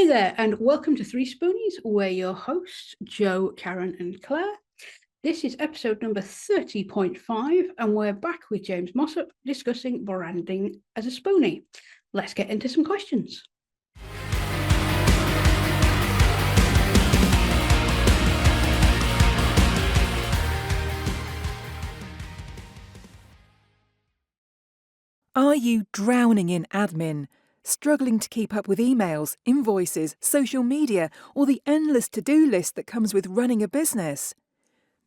Hey there, and welcome to 3Spoonies. We're your hosts, Joe, Karen, and Claire. This is episode number 30.5, and we're back with James Mossop discussing branding as a Spoonie. Let's get into some questions. Are you drowning in admin? Struggling to keep up with emails, invoices, social media, or the endless to-do list that comes with running a business?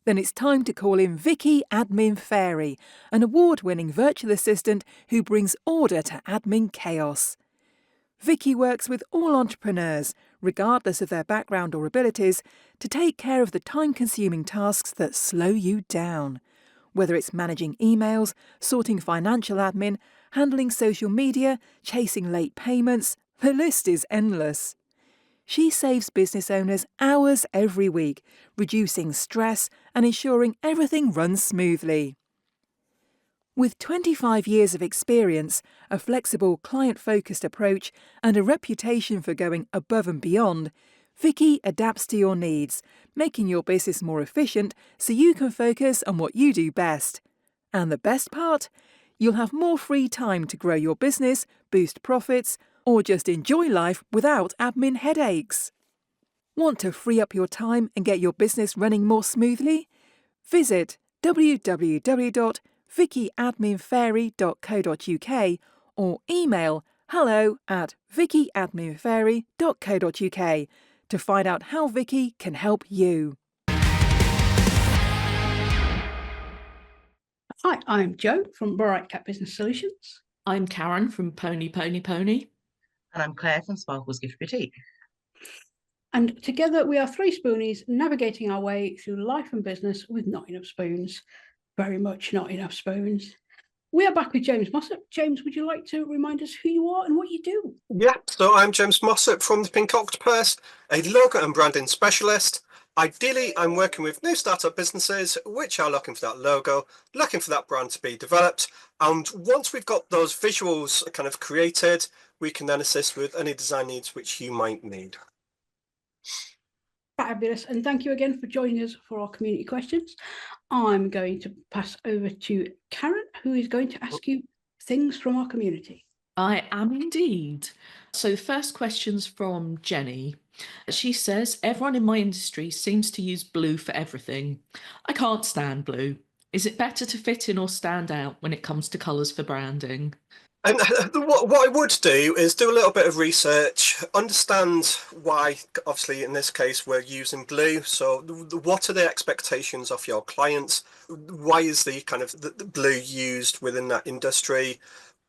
Then it's time to call in Vicki Admin Fairy, an award-winning virtual assistant who brings order to admin chaos. Vicki works with all entrepreneurs, regardless of their background or abilities, to take care of the time-consuming tasks that slow you down. Whether it's managing emails, sorting financial admin, handling social media, chasing late payments, the list is endless. She saves business owners hours every week, reducing stress and ensuring everything runs smoothly. With 25 years of experience, a flexible, client-focused approach, and a reputation for going above and beyond, Vicki adapts to your needs, making your business more efficient so you can focus on what you do best. And the best part? You'll have more free time to grow your business, boost profits, or just enjoy life without admin headaches. Want to free up your time and get your business running more smoothly? Visit www.vickyadminfairy.co.uk or email hello@vickyadminfairy.co.uk to find out how Vicki can help you. Hi, I'm Joe from Bright Cat Business Solutions. I'm Karen from Pony. And I'm Claire from Sparkle's Gift Boutique. And together we are 3Spoonies navigating our way through life and business with not enough spoons. Very much not enough spoons. We are back with James Mossop. James, would you like to remind us who you are and what you do? Yeah, so I'm James Mossop from the Pink Octopus, a logo and branding specialist. Ideally, I'm working with new startup businesses which are looking for that logo, looking for that brand to be developed. And once we've got those visuals kind of created, we can then assist with any design needs which you might need. Fabulous. And thank you again for joining us for our community questions. I'm going to pass over to Karen, who is going to ask you things from our community. I am indeed. So the first question's from Jenny. She says, everyone in my industry seems to use blue for everything. I can't stand blue. Is it better to fit in or stand out when it comes to colours for branding? And what I would do is do a little bit of research, understand why, obviously in this case, we're using blue. So what are the expectations of your clients? Why is the kind of the blue used within that industry?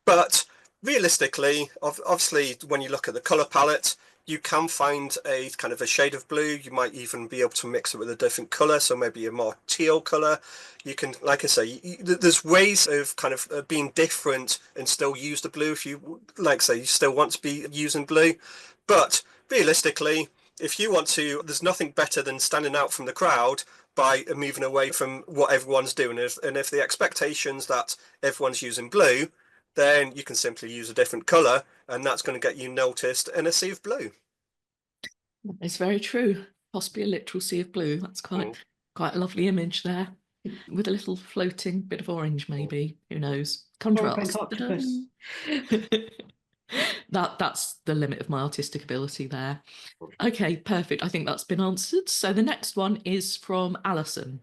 But realistically, obviously, when you look at the colour palette, you can find a kind of a shade of blue. You might even be able to mix it with a different colour, so maybe a more teal colour. You can, like I say, there's ways of kind of being different and still use the blue if you, like say, you still want to be using blue. But realistically, if you want to, there's nothing better than standing out from the crowd by moving away from what everyone's doing. And if the expectations that everyone's using blue, then you can simply use a different colour, and that's going to get you noticed in a sea of blue. It's very true. Possibly a literal sea of blue. That's quite a lovely image there, with a little floating bit of orange, maybe. Who knows? Contrast. That's the limit of my artistic ability there. Okay, perfect. I think that's been answered. So the next one is from Alison.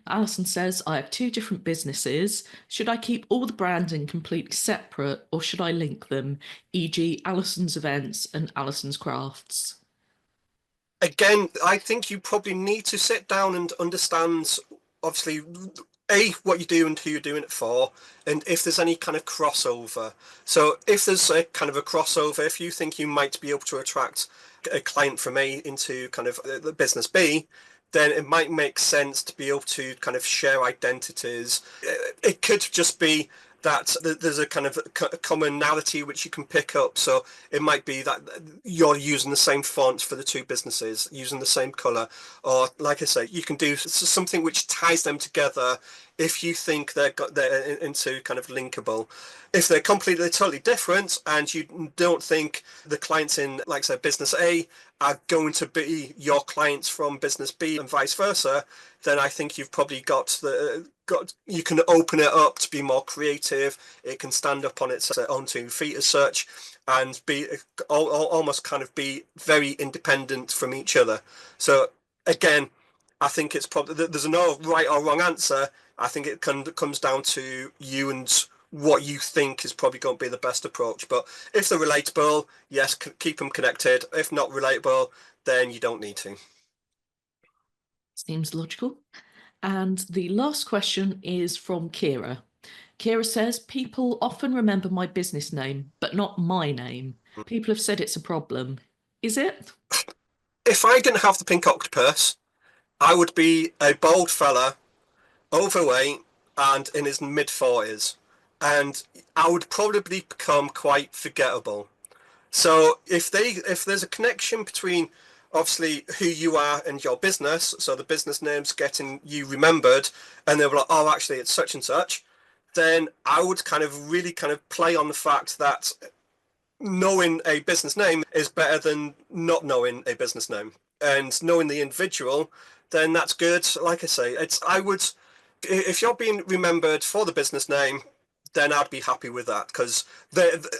Alison says, I have two different businesses. Should I keep all the branding completely separate, or should I link them, e.g. Alison's Events and Alison's Crafts? Again, I think you probably need to sit down and understand, obviously, what you do and who you're doing it for, and if there's any kind of crossover. So if there's a kind of a crossover, if you think you might be able to attract a client from A into kind of the business B, then it might make sense to be able to kind of share identities. It could just be that there's a kind of a commonality which you can pick up. So it might be that you're using the same font for the two businesses, using the same color, or like I say, you can do something which ties them together if you think they're into kind of linkable. If they're completely totally different and you don't think the clients in, like say, business A are going to be your clients from business B and vice versa, then I think you've probably you can open it up to be more creative. It can stand up on its own 2 feet as such, and be almost kind of be very independent from each other. So again, I think it's probably, there's no right or wrong answer. I think it comes down to you and what you think is probably going to be the best approach. But if they're relatable, yes, keep them connected. If not relatable, then you don't need to. Seems logical. And the last question is from Kira. Kira says, people often remember my business name, but not my name. People have said it's a problem. Is it? If I didn't have the Pink Octopus, I would be a bald fella, overweight, and in his mid-40s. And I would probably become quite forgettable. So if there's a connection between obviously who you are and your business, so the business name's getting you remembered, and they were like, oh, actually it's such and such, then I would kind of really kind of play on the fact that knowing a business name is better than not knowing a business name. And knowing the individual, then that's good. Like I say, if you're being remembered for the business name, then I'd be happy with that, because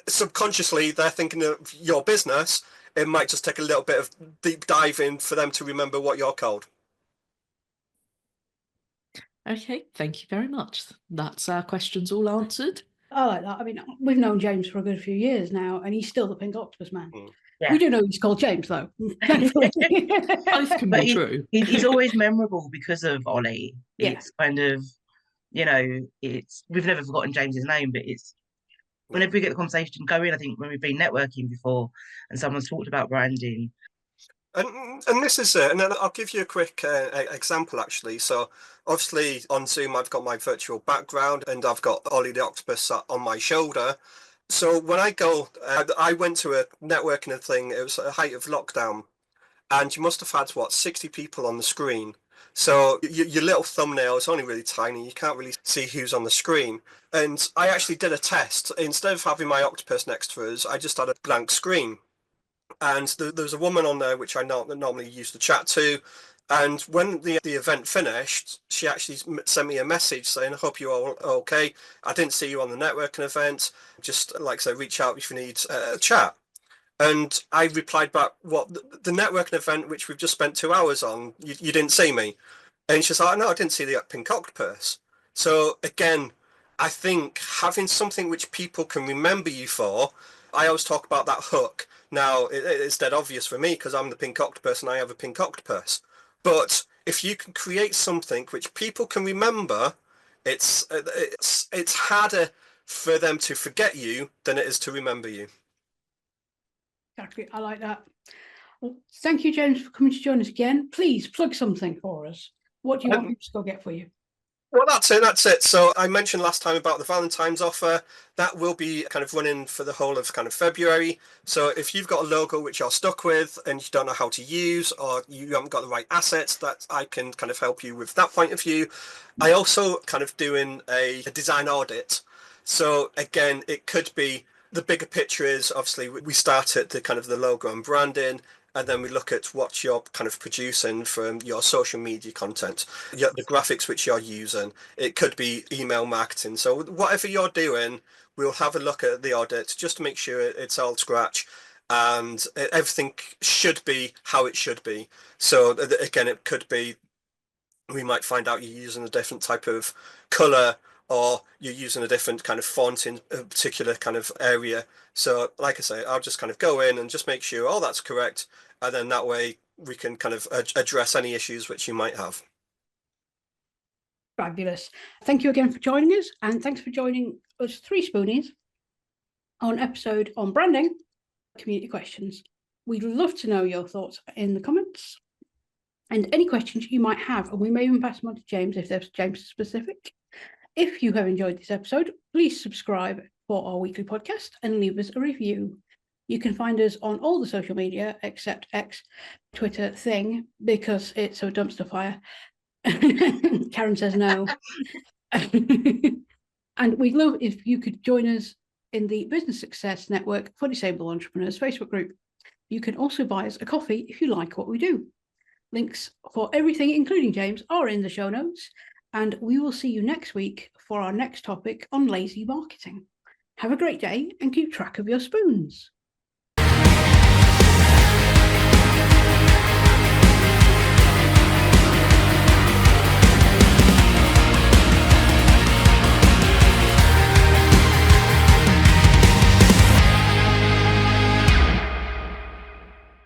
subconsciously they're thinking of your business. It might just take a little bit of deep diving for them to remember what you're called. Okay, thank you very much. That's our questions all answered. I like that. I mean, we've known James for a good few years now, and he's still the Pink Octopus man. Yeah. We do know he's called James, though. Thankfully. Both can be true. He's always memorable because of Ollie. Yeah. It's kind of, we've never forgotten James's name, but it's whenever we get the conversation going, I think when we've been networking before and someone's talked about branding. And this is it. And then I'll give you a quick example, actually. So obviously on Zoom, I've got my virtual background and I've got Ollie the Octopus on my shoulder. So when I went to a networking thing, it was at the height of lockdown, and you must have had, 60 people on the screen. So your little thumbnail is only really tiny. You can't really see who's on the screen. And I actually did a test. Instead of having my octopus next to us, I just had a blank screen. And there was a woman on there which I normally used to chat to. And when the event finished, she actually sent me a message saying, I hope you're all okay. I didn't see you on the networking event. Just like I say, reach out if you need a chat. And I replied back, what, the networking event, which we've just spent 2 hours on, you didn't see me? And she's like, no, I didn't see the Pink Octopus. So again, I think having something which people can remember you for, I always talk about that hook. Now, it's dead obvious for me because I'm the Pink Octopus and I have a Pink Octopus. But if you can create something which people can remember, it's harder for them to forget you than it is to remember you. Exactly. I like that. Well, thank you, James, for coming to join us again. Please plug something for us. What do you want people to go get for you? Well, that's it. So I mentioned last time about the Valentine's offer. That will be kind of running for the whole of kind of February. So if you've got a logo which you're stuck with and you don't know how to use, or you haven't got the right assets, that I can kind of help you with that point of view. I also kind of doing a design audit. So again, it could be, the bigger picture is obviously we start at the kind of the logo and branding, and then we look at what you're kind of producing from your social media content, the graphics which you're using. It could be email marketing. So whatever you're doing, we'll have a look at the audit just to make sure it's all scratch and everything should be how it should be. So again, it could be, we might find out you're using a different type of color, or you're using a different kind of font in a particular kind of area. So like I say, I'll just kind of go in and just make sure all that's correct. And then that way we can kind of address any issues which you might have. Fabulous. Thank you again for joining us. And thanks for joining us 3Spoonies on episode on branding, community questions. We'd love to know your thoughts in the comments and any questions you might have. And we may even pass them on to James if there's James specific. If you have enjoyed this episode, please subscribe for our weekly podcast and leave us a review. You can find us on all the social media except X, Twitter thing, because it's a dumpster fire. Karen says no. And we'd love if you could join us in the Business Success Network for Disabled Entrepreneurs Facebook group. You can also buy us a coffee if you like what we do. Links for everything, including James, are in the show notes. And we will see you next week for our next topic on lazy marketing. Have a great day and keep track of your spoons.